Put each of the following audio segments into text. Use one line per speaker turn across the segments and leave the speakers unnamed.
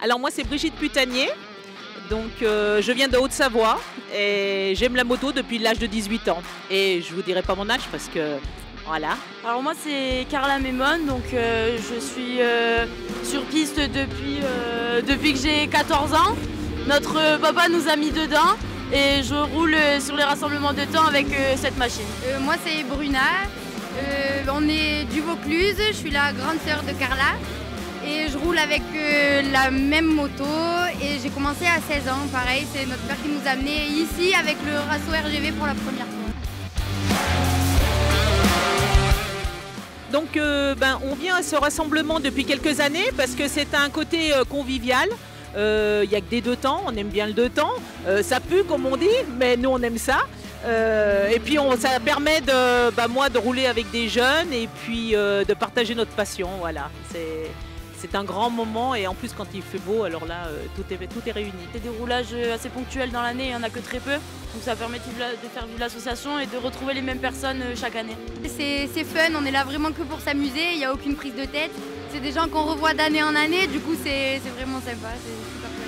Alors moi c'est Brigitte Putanier, donc je viens de Haute-Savoie et j'aime la moto depuis l'âge de 18 ans. Et je vous dirai pas mon âge parce que voilà.
Alors moi c'est Carla Mémon, donc je suis sur piste depuis que j'ai 14 ans. Notre papa nous a mis dedans et je roule sur les rassemblements de temps avec cette machine.
Moi c'est Bruna, on est du Vaucluse, je suis la grande sœur de Carla et je roule avec la même moto et j'ai commencé à 16 ans, pareil, c'est notre père qui nous a amenés ici avec le Rasso RGV pour la première fois.
Donc on vient à ce rassemblement depuis quelques années parce que c'est un côté convivial. Il n'y a que des deux temps, on aime bien le deux temps. Ça pue comme on dit, mais nous on aime ça. Et puis ça permet moi de rouler avec des jeunes et puis de partager notre passion. Voilà. C'est un grand moment et en plus quand il fait beau, alors là tout est réuni.
C'est des roulages assez ponctuels dans l'année, il n'y en a que très peu. Donc ça permet de faire vivre l'association et de retrouver les mêmes personnes chaque année.
C'est fun, on est là vraiment que pour s'amuser, il n'y a aucune prise de tête. C'est des gens qu'on revoit d'année en année, du coup c'est vraiment sympa, c'est super fun.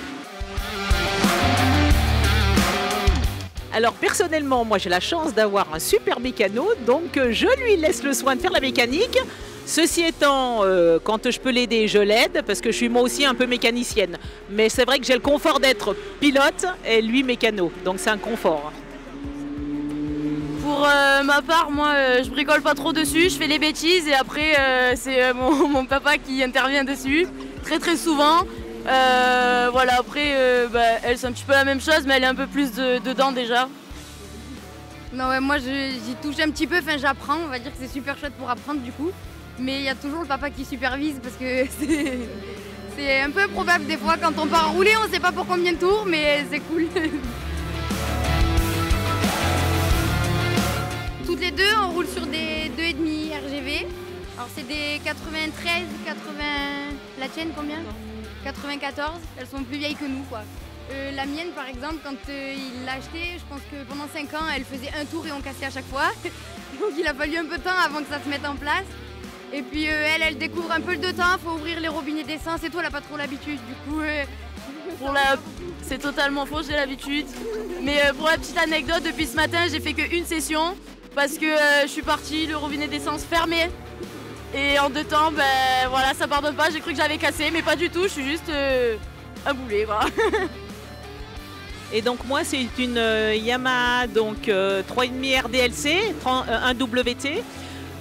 Alors personnellement, moi j'ai la chance d'avoir un super mécano, donc je lui laisse le soin de faire la mécanique. Ceci étant, quand je peux l'aider, je l'aide parce que je suis moi aussi un peu mécanicienne. Mais c'est vrai que j'ai le confort d'être pilote et lui mécano, donc c'est un confort.
Pour ma part, moi je bricole pas trop dessus, je fais les bêtises et après c'est mon papa qui intervient dessus, très souvent. Voilà, après elle c'est un petit peu la même chose mais elle est un peu plus dedans déjà.
Non ouais, moi j'y touche un petit peu, enfin j'apprends, on va dire que c'est super chouette pour apprendre du coup. Mais il y a toujours le papa qui supervise parce que c'est un peu improbable des fois quand on part rouler, on ne sait pas pour combien de tours, mais c'est cool. Toutes les deux, on roule sur des 2,5 RGV. Alors c'est des 93, 80... La tienne combien 94, elles sont plus vieilles que nous quoi. La mienne par exemple, quand il l'a achetée, je pense que pendant 5 ans, elle faisait un tour et on cassait à chaque fois. Donc il a fallu un peu de temps avant que ça se mette en place. Et puis elle découvre un peu le deux temps, il faut ouvrir les robinets d'essence et tout, elle n'a pas trop l'habitude. Du coup,
c'est totalement faux, j'ai l'habitude. Mais pour la petite anecdote, depuis ce matin, j'ai fait qu'une session parce que je suis partie, le robinet d'essence fermé. Et en deux temps, voilà, ça pardonne pas, j'ai cru que j'avais cassé, mais pas du tout, je suis juste un boulet, voilà.
Et donc moi c'est une Yamaha donc 3,5 RDLC, 1 WT.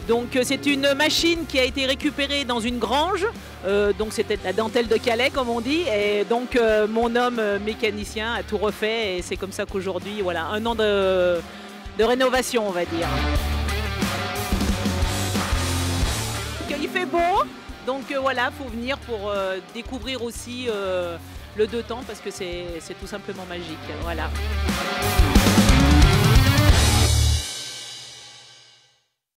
Donc c'est une machine qui a été récupérée dans une grange, donc c'était la dentelle de Calais comme on dit, et donc mon homme mécanicien a tout refait et c'est comme ça qu'aujourd'hui, voilà, un an de rénovation on va dire. Donc, il fait beau, donc voilà, il faut venir pour découvrir aussi le deux temps parce que c'est tout simplement magique, voilà.